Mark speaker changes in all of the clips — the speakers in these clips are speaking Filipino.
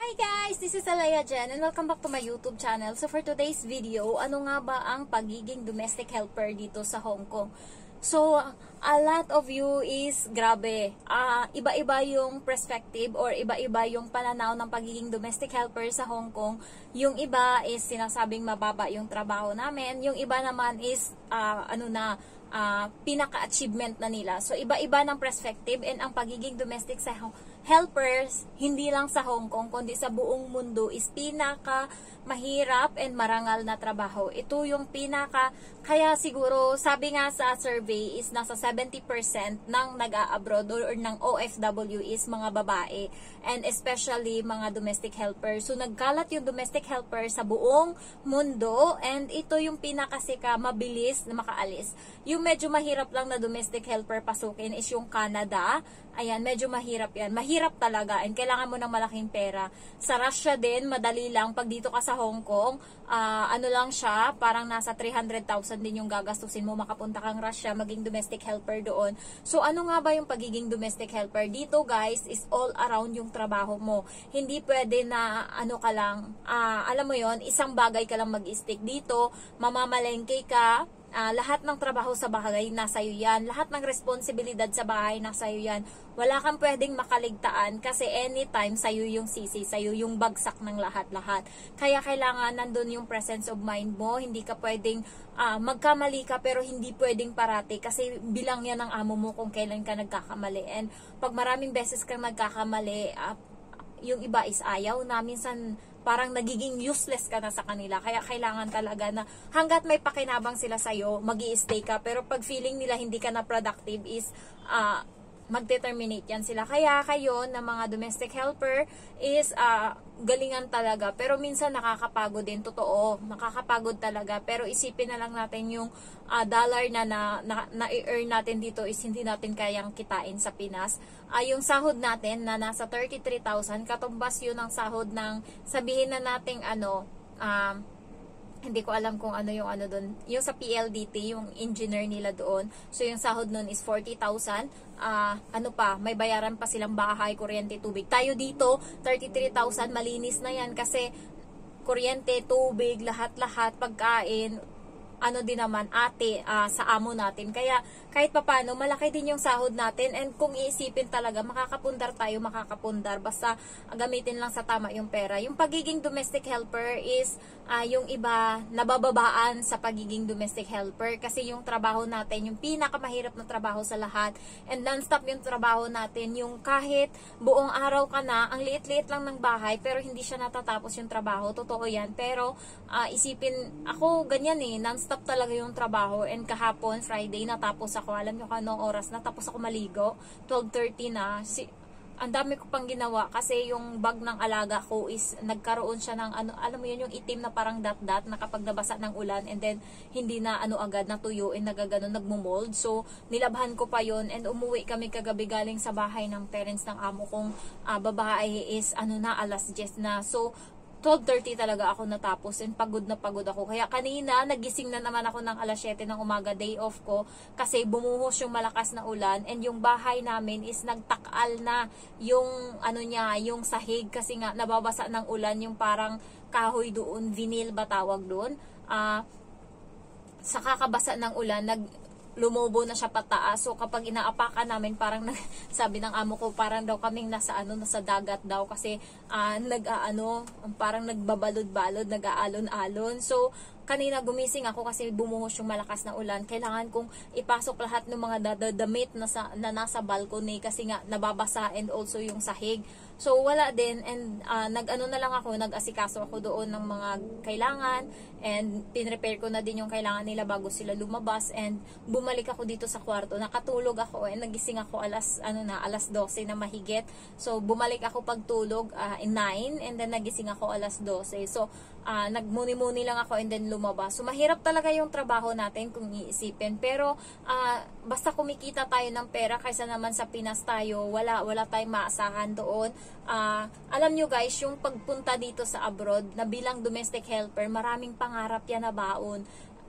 Speaker 1: Hi guys! This is Alaya Jen and welcome back to my YouTube channel. So for today's video, ano nga ba ang pagiging domestic helper dito sa Hong Kong? So, a lot of you is grabe. Iba-iba yung perspective or iba-iba yung pananaw ng pagiging domestic helper sa Hong Kong. Yung iba is sinasabing mababa yung trabaho namin. Yung iba naman is pinaka-achievement na nila. So, iba-iba ng perspective and ang pagiging domestic sa helpers, hindi lang sa Hong Kong, kundi sa buong mundo is pinaka-mahirap and marangal na trabaho. Ito yung kaya siguro, sabi nga sa survey is nasa 70% ng nag-a-abroad or ng OFW is mga babae. And especially mga domestic helpers. So, nagkalat yung domestic helper sa buong mundo and ito yung pinakasika, mabilis na makaalis. Yung medyo mahirap lang na domestic helper pasukin is yung Canada. Ayan, medyo mahirap yan. Mahirap talaga and kailangan mo ng malaking pera. Sa Russia din, madali lang. Pag dito ka sa Hong Kong, ano lang siya, parang nasa 300,000 din yung gagastusin mo. Makapunta kang Russia, maging domestic helper doon. So, ano nga ba yung pagiging domestic helper? Dito, guys, is all around yung trabaho mo. Hindi pwede na, alam mo yon, isang bagay ka lang mag-stick dito, mamamalengke ka, lahat ng trabaho sa bahay nasa iyo yan. Lahat ng responsibilidad sa bahay nasa iyo yan. Wala kang pwedeng makaligtaan kasi anytime sa iyo yung sisi, sa iyo yung bagsak ng lahat-lahat. Kaya kailangan nandun yung presence of mind mo. Hindi ka pwedeng magkamali ka pero hindi pwedeng parati kasi bilang yan ng amo mo kung kailan ka nagkakamali. And pag maraming beses kang nagkakamali, yung iba is ayaw na. Minsan parang nagiging useless ka na sa kanila. Kaya kailangan talaga na hanggat may pakinabang sila sa'yo, mag-i-stay ka. Pero pag feeling nila hindi ka na productive is mag-determinate yan sila. Kaya kayo na mga domestic helper is galingan talaga. Pero minsan nakakapagod din. Totoo, nakakapagod talaga. Pero isipin na lang natin yung dollar na i-earn natin dito is hindi natin kayang kitain sa Pinas. Yung sahod natin na nasa 33,000, katumbas yun ang sahod ng, sabihin na nating hindi ko alam kung ano yung doon. Yung sa PLDT, yung engineer nila doon. So, yung sahod nun is 40,000. May bayaran pa silang bahay, kuryente, tubig. Tayo dito, 33,000, malinis na yan kasi kuryente, tubig, lahat-lahat, pagkain, din naman sa amo natin. Kaya kahit papano malaki din yung sahod natin and kung iisipin talaga makakapundar basta gamitin lang sa tama yung pera. Yung pagiging domestic helper is yung iba nabababaan sa pagiging domestic helper kasi yung trabaho natin yung pinakamahirap na trabaho sa lahat and non-stop yung trabaho natin, yung kahit buong araw ka na, ang liit-liit lang ng bahay pero hindi siya natatapos yung trabaho. Totoo yan, pero isipin ako ganyan non-stop talaga yung trabaho and kahapon Friday natapos ako. Alam nyo kung anong oras natapos ako maligo? 12:30 na. Ang dami ko pang ginawa kasi yung bag ng alaga ko is nagkaroon siya ng alam mo yun, yung itim na parang dot-dot na kapag nabasa ng ulan and then hindi na agad natuyo and nagmumold. So nilabhan ko pa yon and umuwi kami kagabi galing sa bahay ng parents ng amo kong babae is alas 10 na. So 12:30 talaga ako natapos and pagod na pagod ako. Kaya kanina, nagising na naman ako ng alas 7 ng umaga, day off ko, kasi bumuhos yung malakas na ulan and yung bahay namin is nagtakal na yung yung sahig kasi nga nababasa ng ulan, yung parang kahoy doon, vinyl ba tawag doon? Sa kakabasa ng ulan, lumobo na siya pataas. So kapag inaapakan namin, parang sabi ng amo ko, parang daw kaming nasa dagat daw kasi parang nagbabalod-balod, nag-aalon-alon. So kanina gumising ako kasi bumuhos yung malakas na ulan. Kailangan kong ipasok lahat ng mga damit na nasa balcony kasi nga nababasa and also yung sahig. So wala din and nag-asikaso ako doon ng mga kailangan and pinrepare ko na din yung kailangan nila bago sila lumabas and bumalik ako dito sa kwarto. Nakatulog ako and nagising ako alas 12 na mahigit. So bumalik ako pagtulog 9 and then nagising ako alas 12. So nagmuni-muni lang ako and then lumabas. So mahirap talaga yung trabaho natin kung iisipin. Pero basta kumikita tayo ng pera kaysa naman sa Pinas tayo, wala tayong maasahan doon. Alam nyo guys, yung pagpunta dito sa abroad na bilang domestic helper, maraming pangarap yan na baon.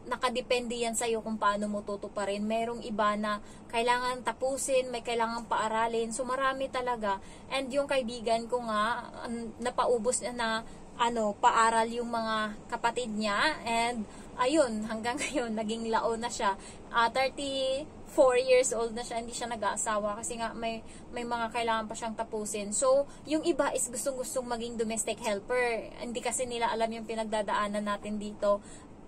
Speaker 1: nakadepende yan sa'yo kung paano mo tutuparin. Merong iba na kailangan tapusin, may kailangan paaralin. So, marami talaga. And yung kaibigan ko nga, napaubos na paaral yung mga kapatid niya. And, ayun, hanggang ngayon, naging lao na siya. 34 years old na siya, hindi siya nag-aasawa kasi nga may mga kailangan pa siyang tapusin. So, yung iba is gustong-gustong maging domestic helper. Hindi kasi nila alam yung pinagdadaanan natin dito.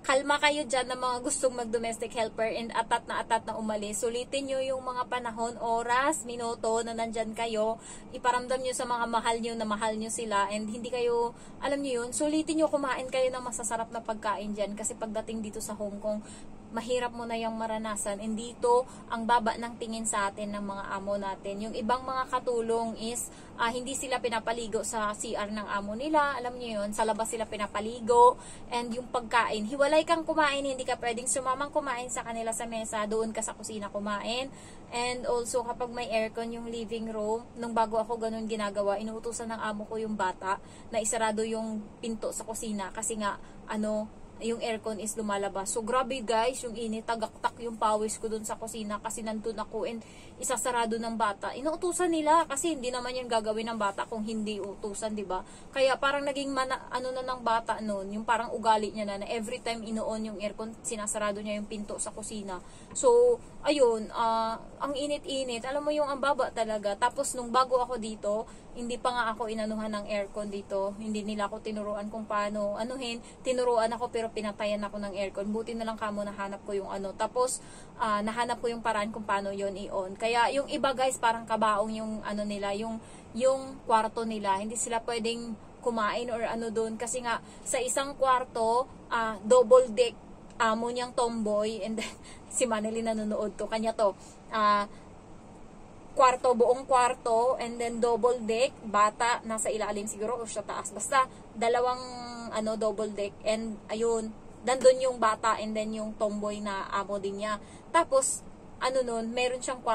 Speaker 1: Kalma kayo dyan ng mga gustong mag-domestic helper and atat na umalis. Sulitin nyo yung mga panahon, oras, minuto na nandyan kayo. Iparamdam nyo sa mga mahal nyo na mahal nyo sila and hindi kayo, alam nyo yun, sulitin nyo kumain kayo ng masasarap na pagkain dyan kasi pagdating dito sa Hong Kong, mahirap mo na yung maranasan. And dito, ang baba ng tingin sa atin ng mga amo natin. Yung ibang mga katulong is, hindi sila pinapaligo sa CR ng amo nila. Alam niyo yun, sa labas sila pinapaligo. And yung pagkain, hiwalay kang kumain, hindi ka pwedeng sumamang kumain sa kanila sa mesa, doon ka sa kusina kumain. And also, kapag may aircon yung living room, nung bago ako ganun ginagawa, inuutusan ng amo ko yung bata na isarado yung pinto sa kusina kasi nga, yung aircon is lumalabas. So, grabe guys, yung init, tagaktak yung pawis ko dun sa kusina kasi nandun ako and isasarado ng bata. Inuutusan nila kasi hindi naman yun gagawin ng bata kung hindi utusan, di ba? Kaya parang naging na ng bata noon, yung parang ugali niya na every time inuon yung aircon, sinasarado niya yung pinto sa kusina. So, ayun, ang init-init. Alam mo yung ang baba talaga. Tapos, nung bago ako dito, hindi pa nga ako inanuhan ng aircon dito. Hindi nila ako tinuruan kung paano tinuruan ako pero pinatayan ako ng aircon. Buti na lang kamo nahanap ko yung Tapos, nahanap ko yung paraan kung paano yon i-on. Kaya, yung iba guys, parang kabaong yung nila, yung kwarto nila. Hindi sila pwedeng kumain or doon. Kasi nga, sa isang kwarto, double deck, amo niyang tomboy, and then, si Manili nanonood to, kanya to, buong kwarto, and then double deck, bata, nasa ilalim siguro, o sa taas, basta, dalawang, double deck, and, ayun, nandun yung bata, and then yung tomboy na amo din niya. Tapos, meron siyang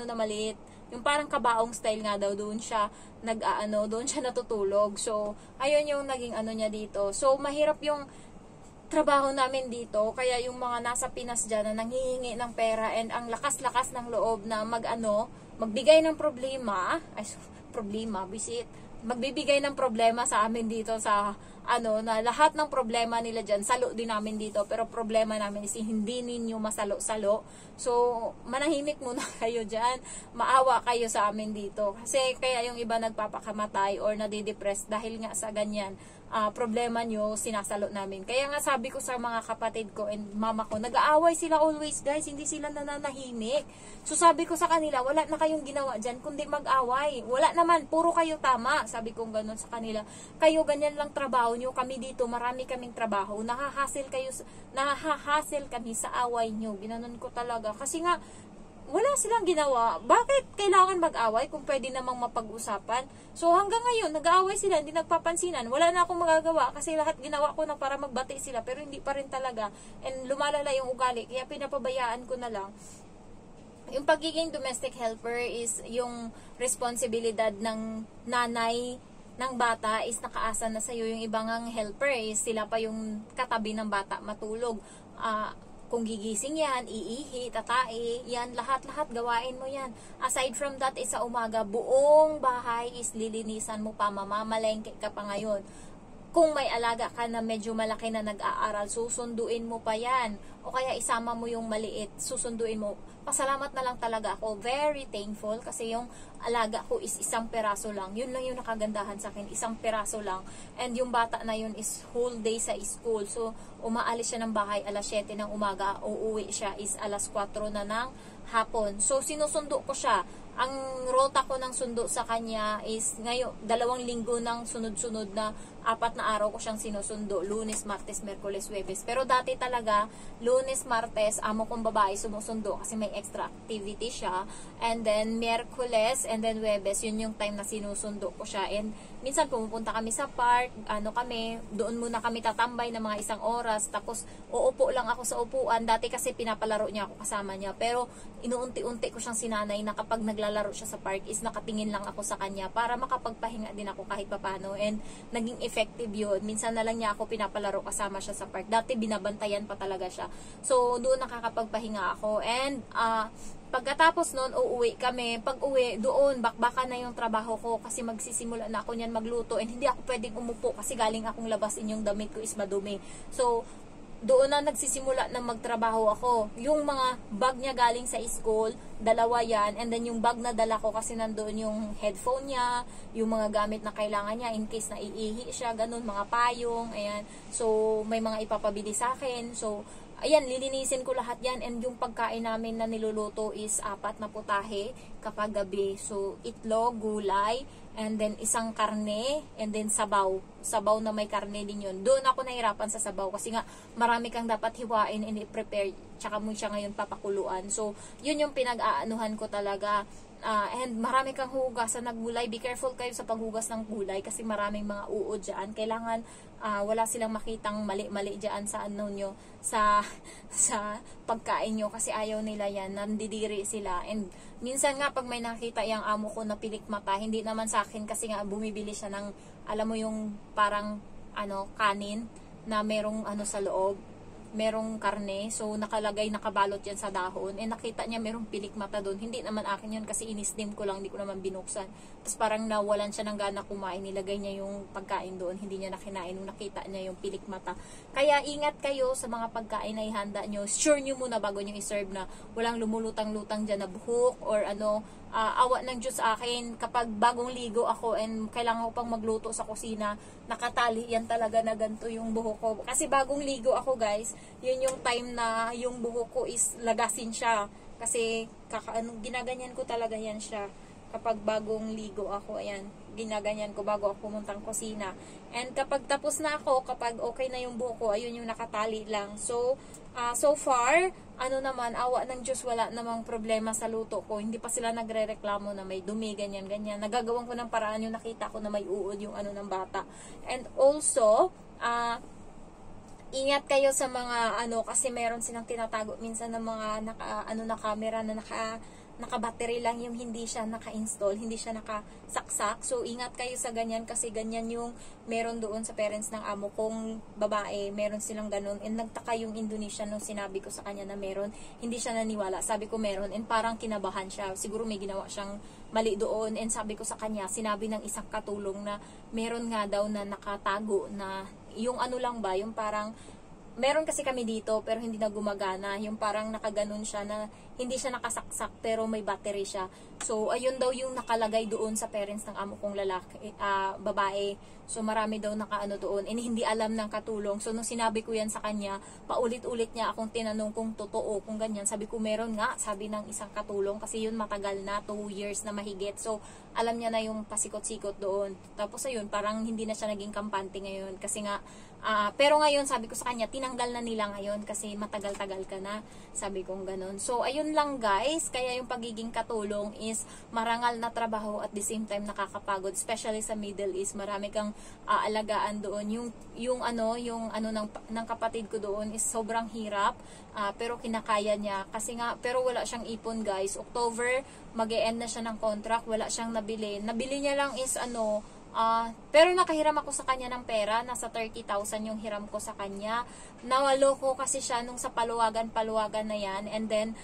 Speaker 1: na maliit, yung parang kabaong style nga daw, doon siya, doon siya natutulog. So, ayun yung naging niya dito. So, mahirap yung trabaho namin dito, kaya yung mga nasa Pinas dyan na nanghihingi ng pera and ang lakas-lakas ng loob na magbigay ng magbibigay ng problema sa amin dito sa na lahat ng problema nila dyan, salo din namin dito, pero problema namin is hindi ninyo masalo-salo. So, manahimik muna kayo dyan, maawa kayo sa amin dito. Kasi kaya yung iba nagpapakamatay or nadidepress dahil nga sa ganyan, problema nyo, sinasalo namin. Kaya nga sabi ko sa mga kapatid ko and mama ko, nag-aaway sila always guys, hindi sila nananahimik. So sabi ko sa kanila, wala na kayong ginawa dyan, kundi mag-away. Wala naman, puro kayo tama. Sabi ko gano'n sa kanila. Kayo ganyan lang trabaho nyo, kami dito, marami kaming trabaho. Nahahassle kami sa away nyo. Ginanon ko talaga. Kasi nga, wala silang ginawa. Bakit kailangan mag-away kung pwede namang mapag-usapan? So hanggang ngayon, nag-aaway sila, hindi nagpapansinan. Wala na akong magagawa kasi lahat ginawa ko na para magbati sila pero hindi pa rin talaga. And lumalala yung ugali, kaya pinapabayaan ko na lang. Yung pagiging domestic helper is yung responsibilidad ng nanay ng bata is nakaasa na sa'yo. Yung ibang helper is sila pa yung katabi ng bata matulog. Kung gigising yan, iihi, tatai, yan, lahat-lahat gawain mo yan. Aside from that, sa umaga, buong bahay is lilinisan mo pa, mamamalengke ka pa ngayon. Kung may alaga ka na medyo malaki na nag-aaral, susunduin mo pa yan. O kaya isama mo yung maliit, susunduin mo. Pasalamat na lang talaga ako. Very thankful kasi yung alaga ko is isang peraso lang. Yun lang yung nakagandahan sa akin. Isang peraso lang. And yung bata na yun is whole day sa school. So, umaalis siya ng bahay alas 7 ng umaga. Uuwi siya is alas 4 na ng hapon. So, sinusundo ko siya. Ang rota ko ng sundo sa kanya is ngayon, 2 linggo ng sunod-sunod na 4 na araw ko siyang sinusundo. Lunes, Martes, Merkules, Huwebes. Pero dati talaga, Lunes, Martes, amo kong babae sumusundo kasi may extra activity siya. And then, Merkules, and then Huwebes, yun yung time na sinusundo ko siya. And minsan pumupunta kami sa park, doon muna kami tatambay ng mga 1 oras. Tapos, uupo lang ako sa upuan. Dati kasi pinapalaro niya ako kasama niya. Pero, inuunti-unti ko siyang sinanay na kapag naglalaro siya sa park is nakatingin lang ako sa kanya para makapagpahinga din ako kahit papano. And naging effective yun. Minsan na lang niya ako pinapalaro kasama siya sa park. Dati binabantayan pa talaga siya. So, doon nakakapagpahinga ako. And, pagkatapos noon, uuwi kami. Pag uwi, doon, bakbakan na yung trabaho ko kasi magsisimula na ako niyan magluto. And hindi ako pwedeng umupo kasi galing akong labasin yung damit ko is madumi. So, doon na nagsisimula na magtrabaho ako. Yung mga bag niya galing sa school, dalawa yan. And then yung bag na dala ko kasi nandoon yung headphone niya, yung mga gamit na kailangan niya in case na iihi siya, ganun, mga payong, ayan. So, may mga ipapabili sa akin. So, ayan, lilinisin ko lahat yan. And yung pagkain namin na niluluto is 4 na putahe kapag gabi. So, itlog, gulay, and then isang karne, and then sabaw. Sabaw na may karne din yun. Doon ako nahirapan sa sabaw kasi nga marami kang dapat hiwain and i-prepare. Tsaka mo siya ngayon papakuluan. So, yun yung pinag-aanuhan ko talaga. And marami kang hugasan na gulay. Be careful kayo sa paghugas ng gulay kasi maraming mga uod dyan. Kailangan wala silang makitang mali-mali dyan sa ano nyo, sa pagkain nyo kasi ayaw nila yan. Nandidiri sila. And minsan nga pag may nakita yung amo ko na pilik mata, hindi naman sa akin kasi nga bumibili siya ng, alam mo yung parang kanin na merong sa loob, merong karne, so nakalagay, nakabalot yan sa dahon, and nakita niya merong pilik mata doon. Hindi naman akin yun kasi inisdim ko lang, hindi ko naman binuksan. Tapos parang nawalan siya ng gana kumain, nilagay niya yung pagkain doon, hindi niya nakinain nung nakita niya yung pilik mata. Kaya ingat kayo sa mga pagkain na ihanda nyo. Sure nyo muna bago nyo iserve na walang lumulutang-lutang dyan na buhok or awa ng Diyos sa akin, kapag bagong ligo ako and kailangan ko pang magluto sa kusina, nakatali yan talaga na ganito yung buhok ko. Kasi bagong ligo ako guys, yun yung time na yung buhok ko is lagasin siya. Kasi ginaganyan ko talaga yan siya. Kapag bagong ligo ako, ayan, ginaganyan ko bago ako pumuntang kusina. And kapag tapos na ako, kapag okay na yung buhok ko, ayun yung nakatali lang. So, so far, naman, awa ng Diyos, wala namang problema sa luto ko. Hindi pa sila nagre-reklamo na may dumi, ganyan, ganyan. Nagagawan ko ng paraan yung nakita ko na may uod yung ng bata. And also, ingat kayo sa mga kasi meron silang tinatago minsan ng mga na camera na naka-battery lang, yung hindi siya naka-install, hindi siya nakasaksak. So, ingat kayo sa ganyan kasi ganyan yung meron doon sa parents ng amo kong babae. Meron silang ganun. And nagtaka yung Indonesian nung sinabi ko sa kanya na meron. Hindi siya naniwala. Sabi ko meron. And parang kinabahan siya. Siguro may ginawa siyang mali doon. And sabi ko sa kanya, sinabi ng isang katulong na meron nga daw na nakatago na yung lang ba, yung parang meron kasi kami dito pero hindi na gumagana. Yung parang nakaganon siya na hindi siya nakasaksak pero may battery siya. So, ayun daw yung nakalagay doon sa parents ng amo kong babae. So, marami daw nakaano doon. And hindi alam ng katulong. So, nung sinabi ko yan sa kanya, paulit-ulit niya akong tinanong kung totoo, kung ganyan. Sabi ko, meron nga, sabi ng isang katulong. Kasi yun matagal na, 2 years na mahigit. So, alam niya na yung pasikot-sikot doon. Tapos, ayun, parang hindi na siya naging kampante ngayon. Kasi nga, pero ngayon, sabi ko sa kanya, tinanggal na nila ngayon kasi matagal-tagal ka na. Sabi kong ganun. So, ayun lang guys. Kaya yung pagiging katulong is marangal na trabaho at the same time nakakapagod. Especially sa Middle East. Marami kang aalagaan doon. Yung ng kapatid ko doon is sobrang hirap. Pero kinakaya niya. Kasi nga, pero wala siyang ipon guys. October, mag-e-end na siya ng contract. Wala siyang nabili. Nabili niya lang is pero nakahiram ako sa kanya ng pera, nasa 30,000 yung hiram ko sa kanya. Nawalo ko kasi siya nung sa paluwagan na yan, and then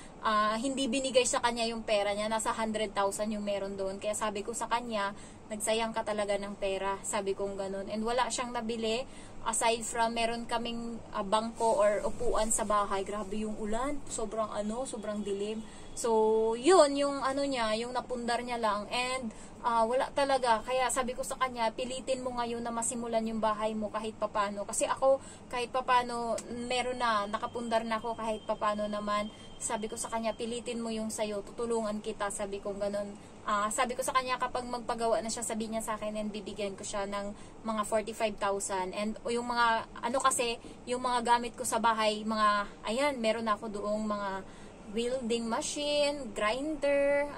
Speaker 1: hindi binigay sa kanya yung pera niya, nasa 100,000 yung meron doon. Kaya sabi ko sa kanya, nagsayang ka talaga ng pera, sabi kong ganun. And wala siyang nabili, aside from meron kaming bangko or upuan sa bahay. Grabe yung ulan, sobrang dilim. So, yun, yung niya, yung napundar niya lang, and wala talaga. Kaya sabi ko sa kanya, pilitin mo ngayon na masimulan yung bahay mo kahit papano. Kasi ako, kahit papano, meron na, nakapundar na ako kahit papano naman. Sabi ko sa kanya, pilitin mo yung sayo, tutulungan kita, sabi ko ganun. Sabi ko sa kanya, kapag magpagawa na siya, sabi niya sa akin, and bibigyan ko siya ng mga 45,000. And yung mga, kasi, yung mga gamit ko sa bahay, meron ako doong mga welding machine, grinder,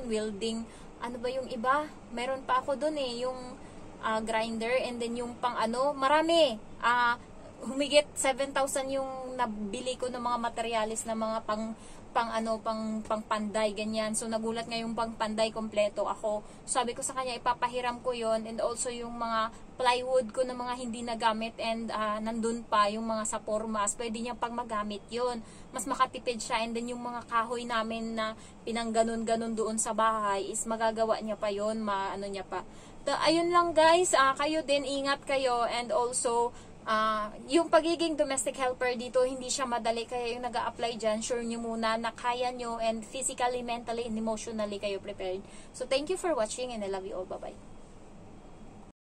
Speaker 1: welding, yung iba? Meron pa ako dun yung grinder, and then yung marami. humigit 7,000 yung nabili ko ng mga materialis na mga pang panday, ganyan. So, nagulat nga yung pang panday kompleto ako. Sabi ko sa kanya, ipapahiram ko yon, and also yung mga plywood ko na mga hindi nagamit, and nandun pa yung mga sa formas, pwede niya pang magamit yon. Mas makatipid siya, and then yung mga kahoy namin na pinangganon-ganon doon sa bahay is magagawa niya pa yon, maano niya pa. Ayun lang guys, kayo din, ingat kayo, and also yung pagiging domestic helper dito, hindi siya madali, kaya yung nag-a-apply dyan, sure nyo muna na kaya nyo, and physically, mentally, and emotionally kayo prepared. So, thank you for watching, and I love you all. Bye-bye.